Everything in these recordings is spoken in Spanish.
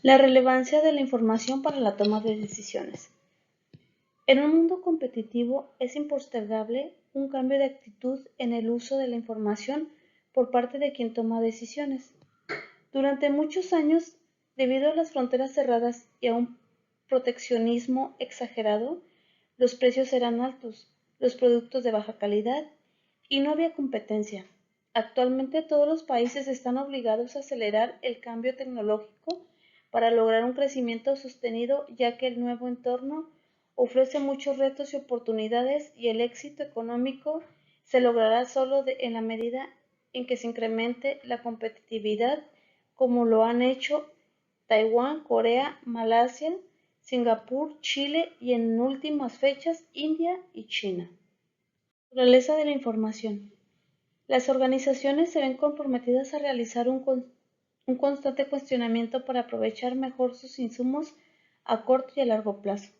La relevancia de la información para la toma de decisiones. En un mundo competitivo es impostergable un cambio de actitud en el uso de la información por parte de quien toma decisiones. Durante muchos años, debido a las fronteras cerradas y a un proteccionismo exagerado, los precios eran altos, los productos de baja calidad y no había competencia. Actualmente todos los países están obligados a acelerar el cambio tecnológico para lograr un crecimiento sostenido, ya que el nuevo entorno ofrece muchos retos y oportunidades y el éxito económico se logrará solo en la medida en que se incremente la competitividad, como lo han hecho Taiwán, Corea, Malasia, Singapur, Chile y en últimas fechas India y China. Naturaleza de la información. Las organizaciones se ven comprometidas a realizar un constante cuestionamiento para aprovechar mejor sus insumos a corto y a largo plazo.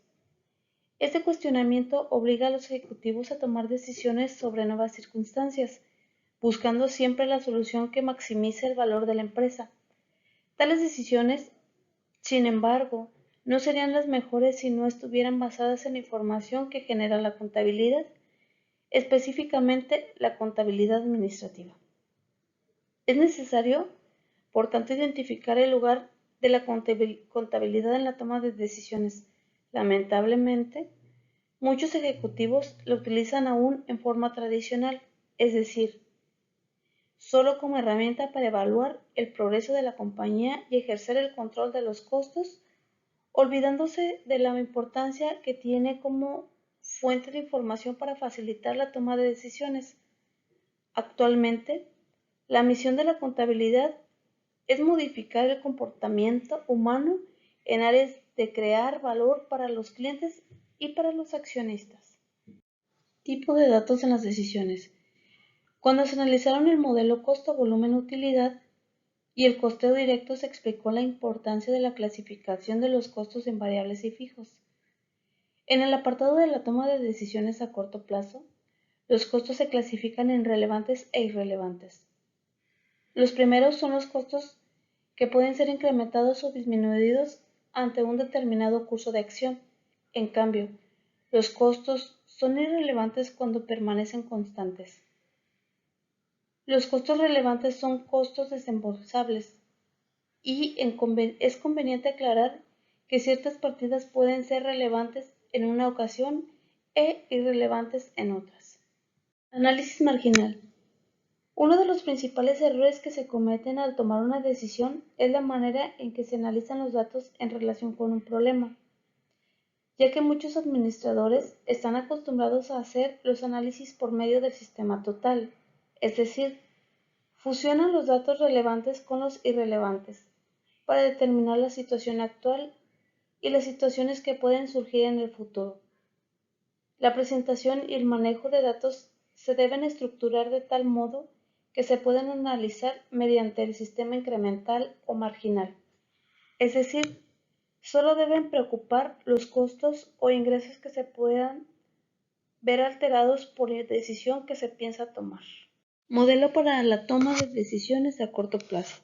Este cuestionamiento obliga a los ejecutivos a tomar decisiones sobre nuevas circunstancias, buscando siempre la solución que maximice el valor de la empresa. Tales decisiones, sin embargo, no serían las mejores si no estuvieran basadas en la información que genera la contabilidad, específicamente la contabilidad administrativa. Es necesario, por tanto, identificar el lugar de la contabilidad en la toma de decisiones. Lamentablemente, muchos ejecutivos lo utilizan aún en forma tradicional, es decir, solo como herramienta para evaluar el progreso de la compañía y ejercer el control de los costos, olvidándose de la importancia que tiene como fuente de información para facilitar la toma de decisiones. Actualmente, la misión de la contabilidad es modificar el comportamiento humano en áreas de crear valor para los clientes y para los accionistas. Tipo de datos en las decisiones. Cuando se analizaron el modelo costo-volumen-utilidad y el costeo directo, se explicó la importancia de la clasificación de los costos en variables y fijos. En el apartado de la toma de decisiones a corto plazo, los costos se clasifican en relevantes e irrelevantes. Los primeros son los costos que pueden ser incrementados o disminuidos ante un determinado curso de acción. En cambio, los costos son irrelevantes cuando permanecen constantes. Los costos relevantes son costos desembolsables y es conveniente aclarar que ciertas partidas pueden ser relevantes en una ocasión e irrelevantes en otras. Análisis marginal. Uno de los principales errores que se cometen al tomar una decisión es la manera en que se analizan los datos en relación con un problema, ya que muchos administradores están acostumbrados a hacer los análisis por medio del sistema total, es decir, fusionan los datos relevantes con los irrelevantes para determinar la situación actual y las situaciones que pueden surgir en el futuro. La presentación y el manejo de datos se deben estructurar de tal modo que se puedan analizar mediante el sistema incremental o marginal. Es decir, solo deben preocupar los costos o ingresos que se puedan ver alterados por la decisión que se piensa tomar. Modelo para la toma de decisiones a corto plazo.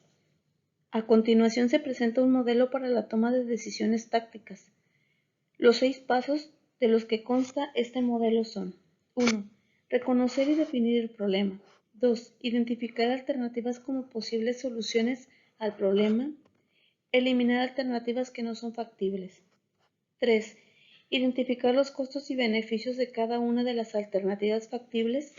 A continuación se presenta un modelo para la toma de decisiones tácticas. Los 6 pasos de los que consta este modelo son: 1. Reconocer y definir el problema. 2. Identificar alternativas como posibles soluciones al problema. Eliminar alternativas que no son factibles. 3. Identificar los costos y beneficios de cada una de las alternativas factibles.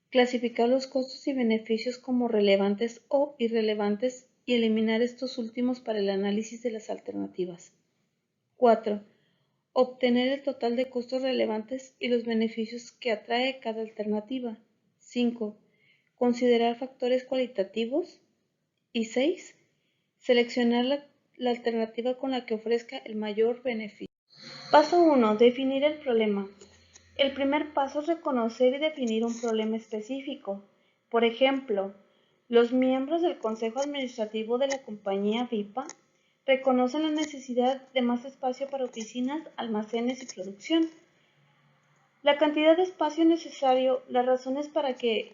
Clasificar los costos y beneficios como relevantes o irrelevantes y eliminar estos últimos para el análisis de las alternativas. 4. Obtener el total de costos relevantes y los beneficios que atrae cada alternativa. 5. Considerar factores cualitativos. Y 6. Seleccionar la alternativa con la que ofrezca el mayor beneficio. Paso 1. Definir el problema. El primer paso es reconocer y definir un problema específico. Por ejemplo, los miembros del Consejo Administrativo de la compañía VIPA reconocen la necesidad de más espacio para oficinas, almacenes y producción. La cantidad de espacio necesario, las razones para que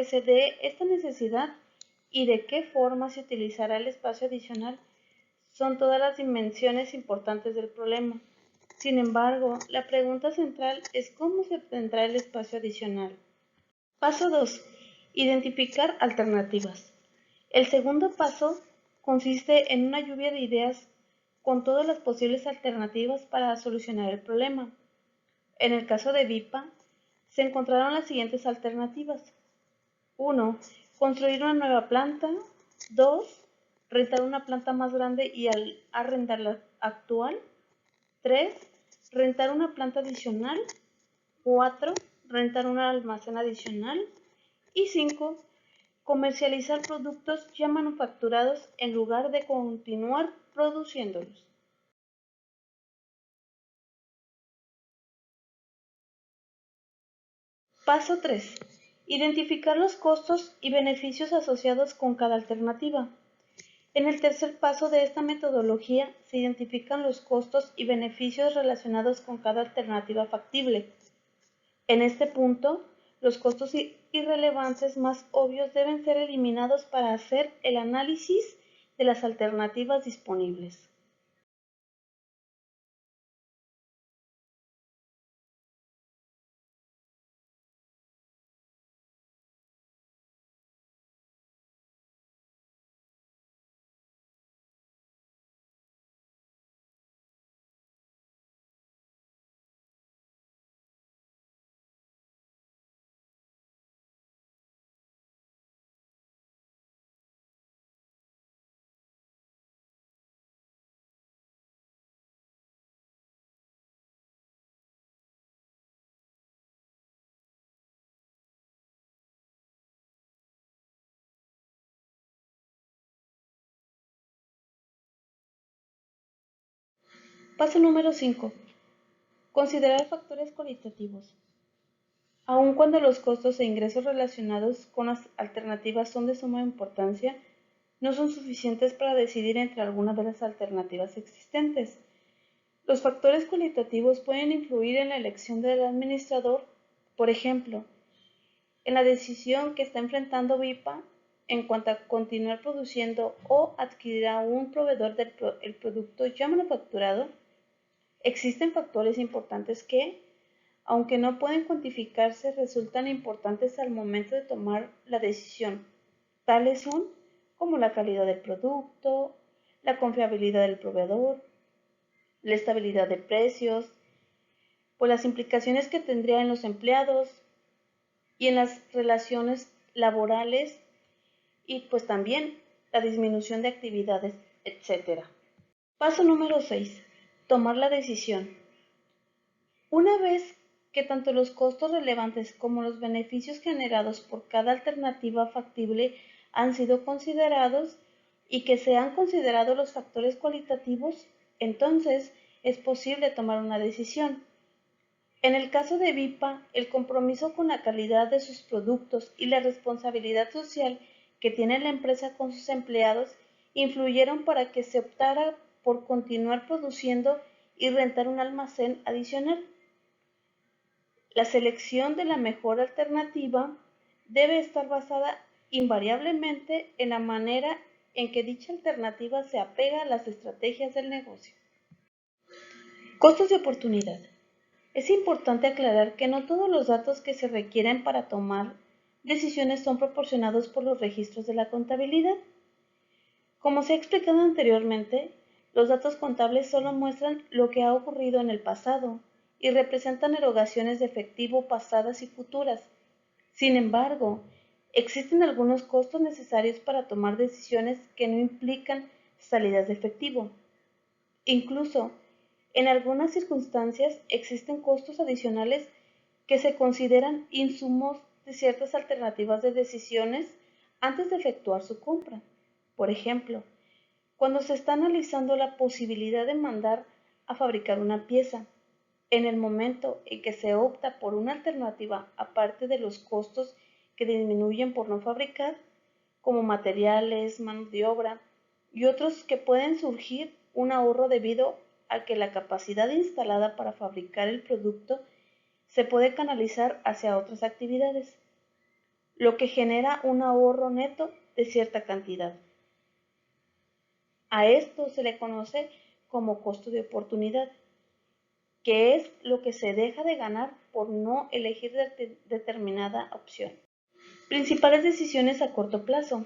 se dé esta necesidad y de qué forma se utilizará el espacio adicional son todas las dimensiones importantes del problema. Sin embargo, la pregunta central es cómo se obtendrá el espacio adicional. Paso 2. Identificar alternativas. El segundo paso consiste en una lluvia de ideas con todas las posibles alternativas para solucionar el problema. En el caso de VIPA, se encontraron las siguientes alternativas. 1. Construir una nueva planta. 2. Rentar una planta más grande y arrendar la actual. 3. Rentar una planta adicional. 4. Rentar un almacén adicional. Y 5. Comercializar productos ya manufacturados en lugar de continuar produciéndolos. Paso 3. Identificar los costos y beneficios asociados con cada alternativa. En el tercer paso de esta metodología se identifican los costos y beneficios relacionados con cada alternativa factible. En este punto, los costos irrelevantes más obvios deben ser eliminados para hacer el análisis de las alternativas disponibles. Paso número 5. Considerar factores cualitativos. Aun cuando los costos e ingresos relacionados con las alternativas son de suma importancia, no son suficientes para decidir entre alguna de las alternativas existentes. Los factores cualitativos pueden influir en la elección del administrador, por ejemplo, en la decisión que está enfrentando VIPA en cuanto a continuar produciendo o adquirir a un proveedor del producto ya manufacturado. Existen factores importantes que, aunque no pueden cuantificarse, resultan importantes al momento de tomar la decisión. Tales son como la calidad del producto, la confiabilidad del proveedor, la estabilidad de precios, pues las implicaciones que tendría en los empleados y en las relaciones laborales y pues también la disminución de actividades, etc. Paso número 6. Tomar la decisión. Una vez que tanto los costos relevantes como los beneficios generados por cada alternativa factible han sido considerados y que se han considerado los factores cualitativos, entonces es posible tomar una decisión. En el caso de VIPA, el compromiso con la calidad de sus productos y la responsabilidad social que tiene la empresa con sus empleados influyeron para que se optara por continuar produciendo y rentar un almacén adicional. La selección de la mejor alternativa debe estar basada invariablemente en la manera en que dicha alternativa se apega a las estrategias del negocio. Costos de oportunidad. Es importante aclarar que no todos los datos que se requieren para tomar decisiones son proporcionados por los registros de la contabilidad. Como se ha explicado anteriormente, los datos contables solo muestran lo que ha ocurrido en el pasado y representan erogaciones de efectivo pasadas y futuras. Sin embargo, existen algunos costos necesarios para tomar decisiones que no implican salidas de efectivo. Incluso, en algunas circunstancias existen costos adicionales que se consideran insumos de ciertas alternativas de decisiones antes de efectuar su compra. Por ejemplo, cuando se está analizando la posibilidad de mandar a fabricar una pieza, en el momento en que se opta por una alternativa aparte de los costos que disminuyen por no fabricar, como materiales, mano de obra y otros que pueden surgir un ahorro debido a que la capacidad instalada para fabricar el producto se puede canalizar hacia otras actividades, lo que genera un ahorro neto de cierta cantidad. A esto se le conoce como costo de oportunidad, que es lo que se deja de ganar por no elegir determinada opción. Principales decisiones a corto plazo.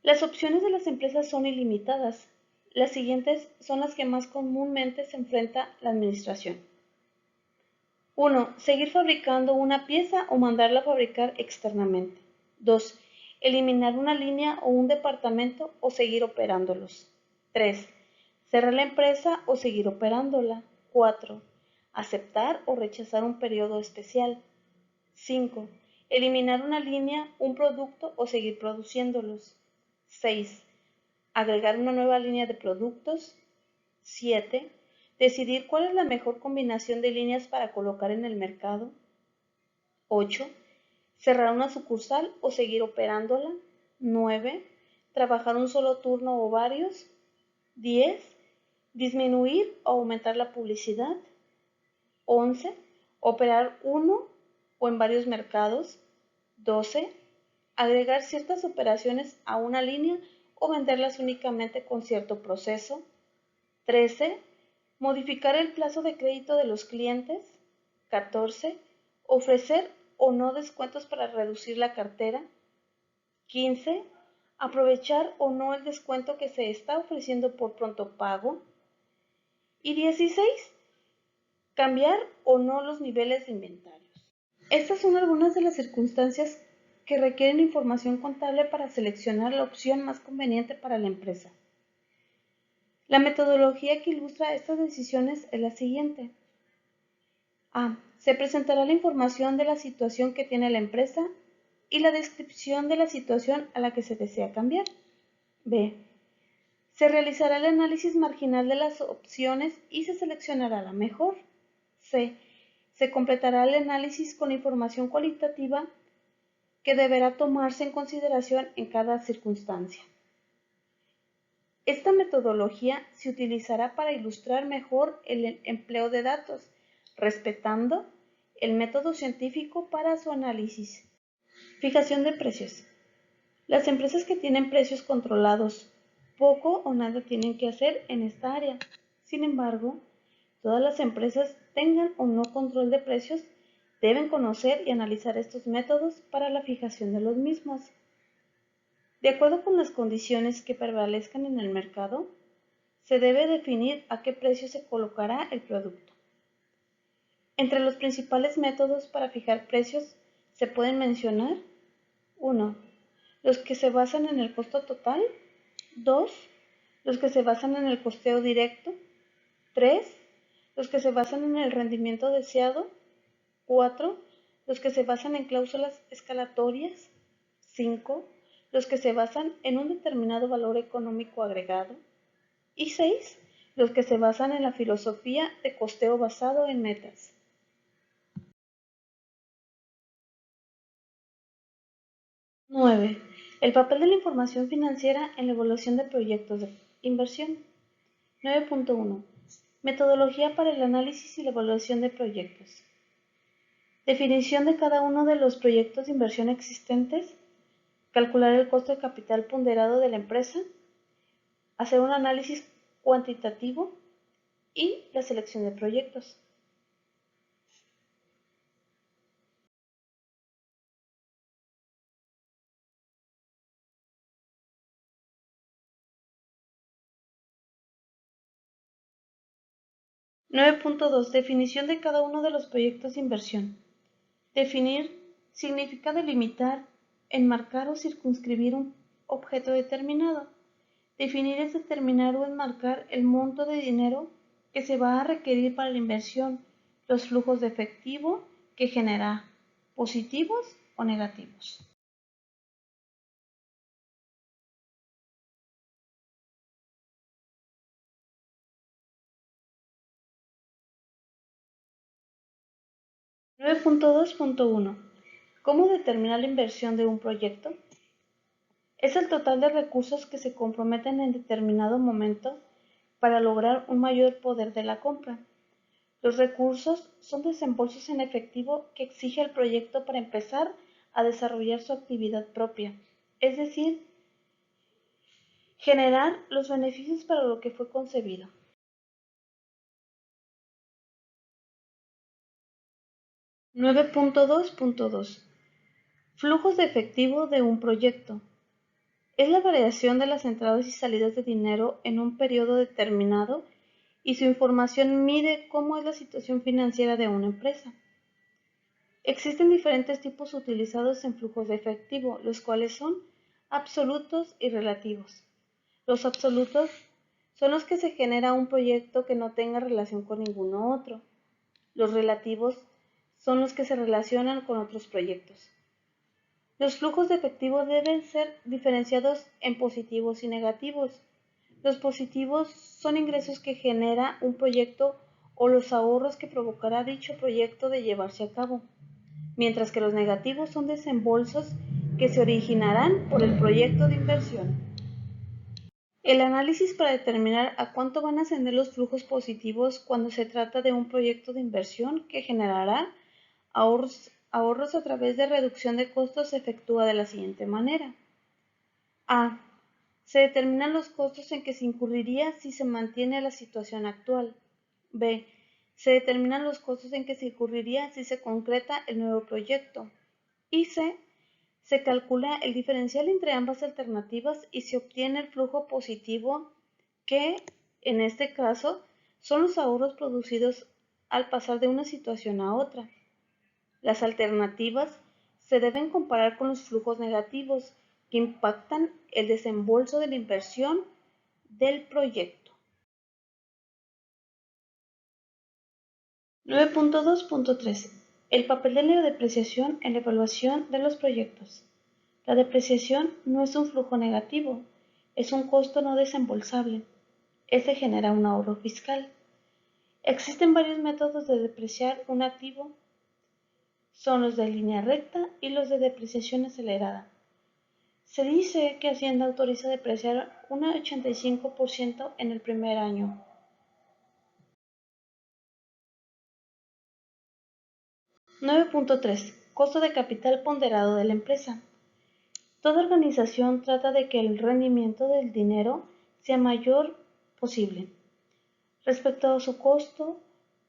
Las opciones de las empresas son ilimitadas. Las siguientes son las que más comúnmente se enfrenta la administración. 1. Seguir fabricando una pieza o mandarla a fabricar externamente. 2. Eliminar una línea o un departamento o seguir operándolos. 3. Cerrar la empresa o seguir operándola. 4. Aceptar o rechazar un periodo especial. 5. Eliminar una línea, un producto o seguir produciéndolos. 6. Agregar una nueva línea de productos. 7. Decidir cuál es la mejor combinación de líneas para colocar en el mercado. 8. Cerrar una sucursal o seguir operándola. 9. Trabajar un solo turno o varios. 10. Disminuir o aumentar la publicidad. 11. Operar uno o en varios mercados. 12. Agregar ciertas operaciones a una línea o venderlas únicamente con cierto proceso. 13. Modificar el plazo de crédito de los clientes. 14. Ofrecer o no descuentos para reducir la cartera. 15. Aprovechar o no el descuento que se está ofreciendo por pronto pago. Y 16. Cambiar o no los niveles de inventarios. Estas son algunas de las circunstancias que requieren información contable para seleccionar la opción más conveniente para la empresa. La metodología que ilustra estas decisiones es la siguiente. A. Se presentará la información de la situación que tiene la empresa y la descripción de la situación a la que se desea cambiar. B. Se realizará el análisis marginal de las opciones y se seleccionará la mejor. C. Se completará el análisis con información cualitativa que deberá tomarse en consideración en cada circunstancia. Esta metodología se utilizará para ilustrar mejor el empleo de datos, respetando el método científico para su análisis. Fijación de precios. Las empresas que tienen precios controlados poco o nada tienen que hacer en esta área. Sin embargo, todas las empresas, tengan o no control de precios, deben conocer y analizar estos métodos para la fijación de los mismos. De acuerdo con las condiciones que prevalezcan en el mercado, se debe definir a qué precio se colocará el producto. Entre los principales métodos para fijar precios se pueden mencionar 1. Los que se basan en el costo total. 2. Los que se basan en el costeo directo. 3. Los que se basan en el rendimiento deseado. 4. Los que se basan en cláusulas escalatorias. 5. Los que se basan en un determinado valor económico agregado. Y 6. Los que se basan en la filosofía de costeo basado en metas. #9. El papel de la información financiera en la evaluación de proyectos de inversión. 9.1. Metodología para el análisis y la evaluación de proyectos. Definición de cada uno de los proyectos de inversión existentes. Calcular el costo de capital ponderado de la empresa. Hacer un análisis cuantitativo y la selección de proyectos. #2. Definición de cada uno de los proyectos de inversión. Definir significa delimitar, enmarcar o circunscribir un objeto determinado. Definir es determinar o enmarcar el monto de dinero que se va a requerir para la inversión, los flujos de efectivo que genera, positivos o negativos. #2.1. ¿Cómo determinar la inversión de un proyecto? Es el total de recursos que se comprometen en determinado momento para lograr un mayor poder de la compra. Los recursos son desembolsos en efectivo que exige el proyecto para empezar a desarrollar su actividad propia, es decir, Generar los beneficios para lo que fue concebido. Nueve punto dos. Flujos de efectivo de un proyecto. Es la variación de las entradas y salidas de dinero en un periodo determinado y su información mide cómo es la situación financiera de una empresa. Existen diferentes tipos utilizados en flujos de efectivo, los cuales son absolutos y relativos. Los absolutos son los que se genera un proyecto que no tenga relación con ninguno otro. Los relativos son los que se relacionan con otros proyectos. Los flujos de efectivo deben ser diferenciados en positivos y negativos. Los positivos son ingresos que genera un proyecto o los ahorros que provocará dicho proyecto de llevarse a cabo, mientras que los negativos son desembolsos que se originarán por el proyecto de inversión. El análisis para determinar a cuánto van a ascender los flujos positivos cuando se trata de un proyecto de inversión que generará ahorros a través de reducción de costos se efectúa de la siguiente manera. A. Se determinan los costos en que se incurriría si se mantiene la situación actual. B. Se determinan los costos en que se incurriría si se concreta el nuevo proyecto. Y C. Se calcula el diferencial entre ambas alternativas y se obtiene el flujo positivo que, en este caso, son los ahorros producidos al pasar de una situación a otra. Las alternativas se deben comparar con los flujos negativos que impactan el desembolso de la inversión del proyecto. 9.2.3. El papel de la depreciación en la evaluación de los proyectos. La depreciación no es un flujo negativo, es un costo no desembolsable. Este genera un ahorro fiscal. Existen varios métodos de depreciar un activo. Son los de línea recta y los de depreciación acelerada. Se dice que Hacienda autoriza depreciar un 85% en el primer año. 9.3. Costo de capital ponderado de la empresa. Toda organización trata de que el rendimiento del dinero sea mayor posible respecto a su costo,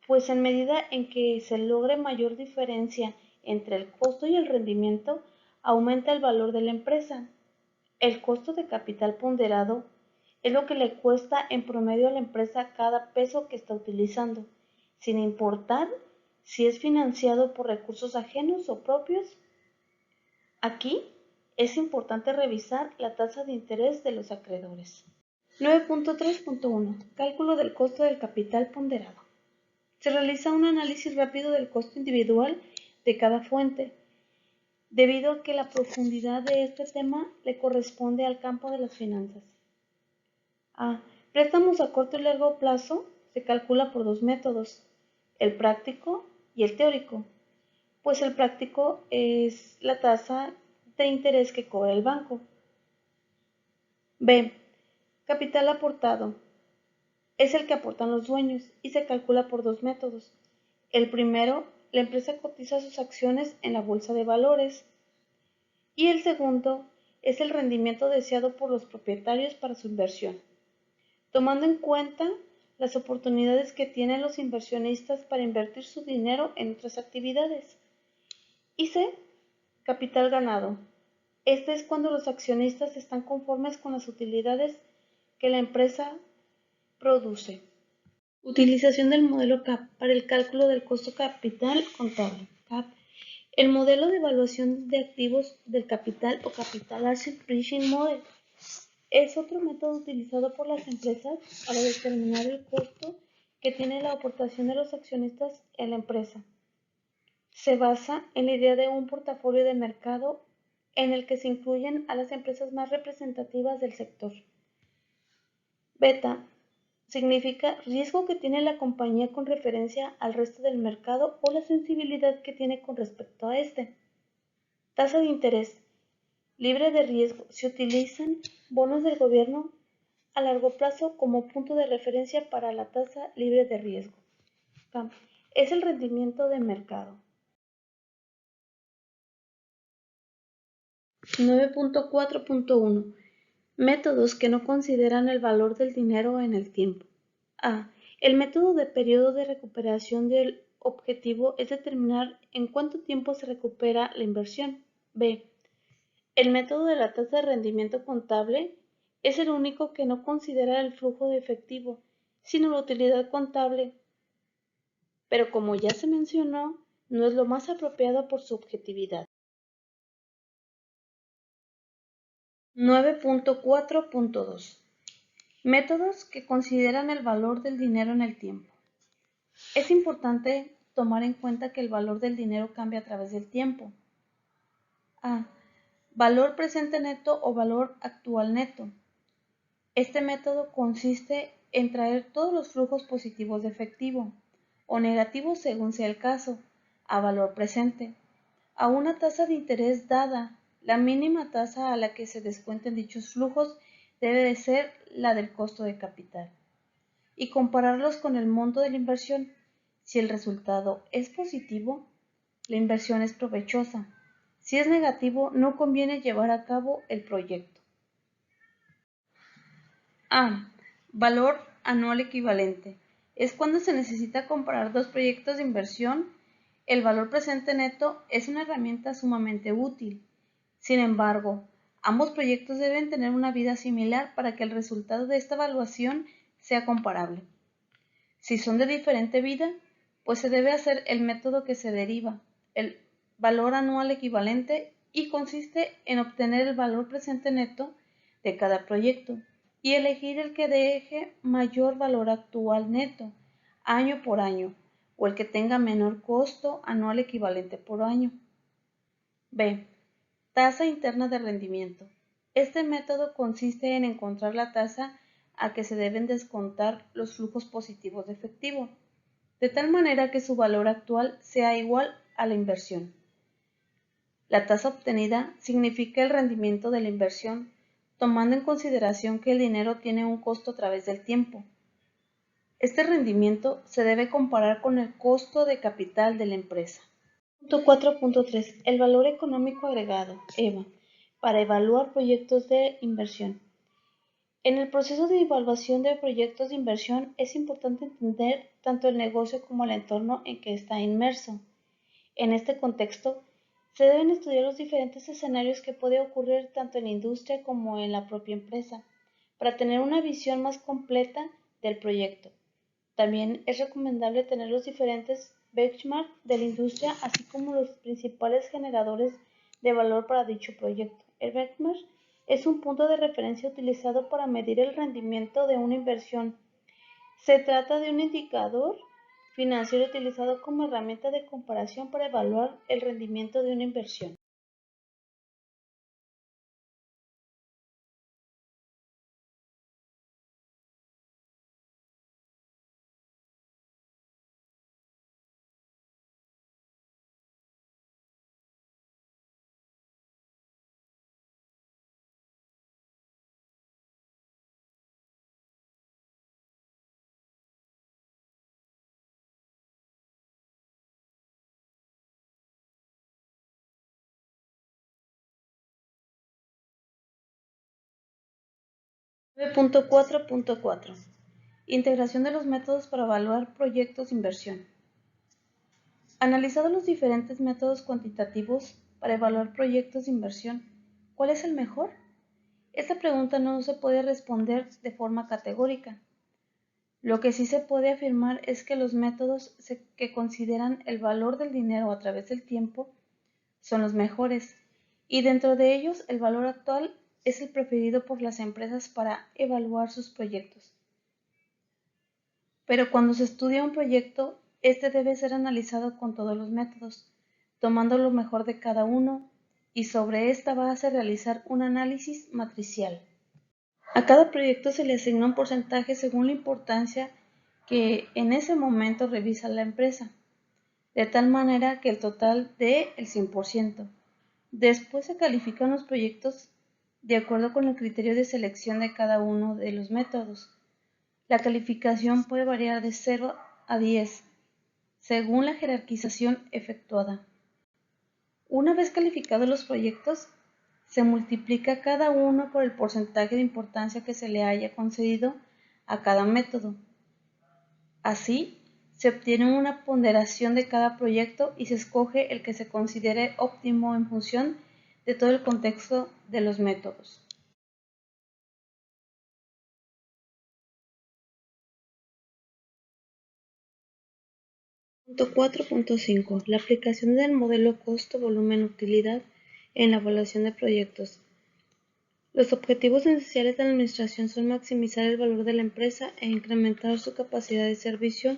pues en medida en que se logre mayor diferencia entre el costo y el rendimiento, aumenta el valor de la empresa. El costo de capital ponderado es lo que le cuesta en promedio a la empresa cada peso que está utilizando, sin importar si es financiado por recursos ajenos o propios. Aquí es importante revisar la tasa de interés de los acreedores. 9.3.1. Cálculo del costo del capital ponderado. Se realiza un análisis rápido del costo individual de cada fuente, debido a que la profundidad de este tema le corresponde al campo de las finanzas. A. Préstamos a corto y largo plazo se calcula por dos métodos, el práctico y el teórico, pues el práctico es la tasa de interés que cobra el banco. B. Capital aportado. Es el que aportan los dueños y se calcula por dos métodos. El primero, la empresa cotiza sus acciones en la bolsa de valores. Y el segundo es el rendimiento deseado por los propietarios para su inversión, tomando en cuenta las oportunidades que tienen los inversionistas para invertir su dinero en otras actividades. Y C, capital ganado. Este es cuando los accionistas están conformes con las utilidades que la empresa produce. Utilización del modelo CAP para el cálculo del costo capital contable. CAP. El modelo de evaluación de activos del capital o Capital Asset Pricing Model es otro método utilizado por las empresas para determinar el costo que tiene la aportación de los accionistas en la empresa. Se basa en la idea de un portafolio de mercado en el que se incluyen a las empresas más representativas del sector. Beta significa riesgo que tiene la compañía con referencia al resto del mercado o la sensibilidad que tiene con respecto a este. Tasa de interés libre de riesgo. Se utilizan bonos del gobierno a largo plazo como punto de referencia para la tasa libre de riesgo. Es el rendimiento de mercado. 9.4.1. Métodos que no consideran el valor del dinero en el tiempo. A. El método de periodo de recuperación del objetivo es determinar en cuánto tiempo se recupera la inversión. B. El método de la tasa de rendimiento contable es el único que no considera el flujo de efectivo, sino la utilidad contable, pero como ya se mencionó, no es lo más apropiado por su objetividad. 9.4.2 Métodos que consideran el valor del dinero en el tiempo. Es importante tomar en cuenta que el valor del dinero cambia a través del tiempo. A. Valor presente neto o valor actual neto. Este método consiste en traer todos los flujos positivos de efectivo, o negativos según sea el caso, a valor presente, a una tasa de interés dada. La mínima tasa a la que se descuenten dichos flujos debe de ser la del costo de capital, y compararlos con el monto de la inversión. Si el resultado es positivo, la inversión es provechosa. Si es negativo, no conviene llevar a cabo el proyecto. A. Valor anual equivalente. Es cuando se necesita comparar dos proyectos de inversión. El valor presente neto es una herramienta sumamente útil. Sin embargo, ambos proyectos deben tener una vida similar para que el resultado de esta evaluación sea comparable. Si son de diferente vida, pues se debe hacer el método que se deriva, el valor anual equivalente, y consiste en obtener el valor presente neto de cada proyecto y elegir el que deje mayor valor actual neto, año por año, o el que tenga menor costo anual equivalente por año. B. Tasa interna de rendimiento. Este método consiste en encontrar la tasa a que se deben descontar los flujos positivos de efectivo, de tal manera que su valor actual sea igual a la inversión. La tasa obtenida significa el rendimiento de la inversión, tomando en consideración que el dinero tiene un costo a través del tiempo. Este rendimiento se debe comparar con el costo de capital de la empresa. 4.3 El valor económico agregado, EVA, para evaluar proyectos de inversión. En el proceso de evaluación de proyectos de inversión es importante entender tanto el negocio como el entorno en que está inmerso. En este contexto, se deben estudiar los diferentes escenarios que pueden ocurrir tanto en la industria como en la propia empresa, para tener una visión más completa del proyecto. También es recomendable tener los diferentes benchmarks de la industria, así como los principales generadores de valor para dicho proyecto. El benchmark es un punto de referencia utilizado para medir el rendimiento de una inversión. Se trata de un indicador financiero utilizado como herramienta de comparación para evaluar el rendimiento de una inversión. Nueve punto cuatro punto cuatro Integración de los métodos para evaluar proyectos de inversión. Analizados los diferentes métodos cuantitativos para evaluar proyectos de inversión, ¿cuál es el mejor? Esta pregunta no se puede responder de forma categórica. Lo que sí se puede afirmar es que los métodos que consideran el valor del dinero a través del tiempo son los mejores, y dentro de ellos el valor actual es el preferido por las empresas para evaluar sus proyectos. Pero cuando se estudia un proyecto, este debe ser analizado con todos los métodos, tomando lo mejor de cada uno, y sobre esta base realizar un análisis matricial. A cada proyecto se le asigna un porcentaje según la importancia que en ese momento revisa la empresa, de tal manera que el total dé el 100%. Después se califican los proyectos de acuerdo con el criterio de selección de cada uno de los métodos. La calificación puede variar de 0 a 10, según la jerarquización efectuada. Una vez calificados los proyectos, se multiplica cada uno por el porcentaje de importancia que se le haya concedido a cada método. Así, se obtiene una ponderación de cada proyecto y se escoge el que se considere óptimo en función de todo el contexto de los métodos. Punto 4.5. La aplicación del modelo costo-volumen-utilidad en la evaluación de proyectos. Los objetivos esenciales de la administración son maximizar el valor de la empresa e incrementar su capacidad de servicio.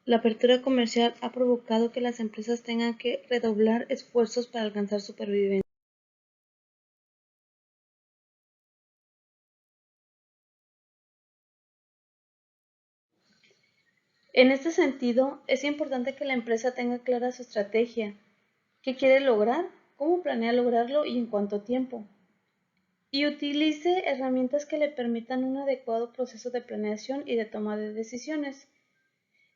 La apertura comercial ha provocado que las empresas tengan que redoblar esfuerzos para alcanzar supervivencia. En este sentido, es importante que la empresa tenga clara su estrategia, qué quiere lograr, cómo planea lograrlo y en cuánto tiempo, y utilice herramientas que le permitan un adecuado proceso de planeación y de toma de decisiones.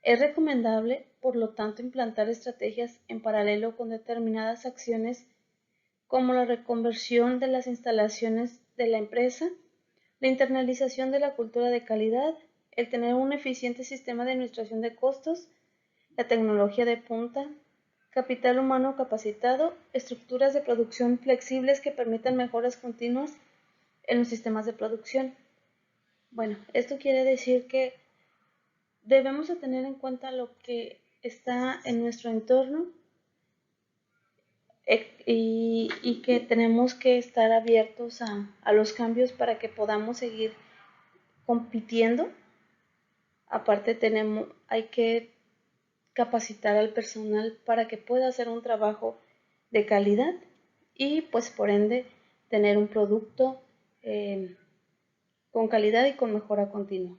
Es recomendable, por lo tanto, implantar estrategias en paralelo con determinadas acciones como la reconversión de las instalaciones de la empresa, la internalización de la cultura de calidad, el tener un eficiente sistema de administración de costos, la tecnología de punta, capital humano capacitado, estructuras de producción flexibles que permitan mejoras continuas en los sistemas de producción. Bueno, esto quiere decir que debemos de tener en cuenta lo que está en nuestro entorno y que tenemos que estar abiertos a los cambios para que podamos seguir compitiendo. Aparte hay que capacitar al personal para que pueda hacer un trabajo de calidad y pues por ende tener un producto con calidad y con mejora continua.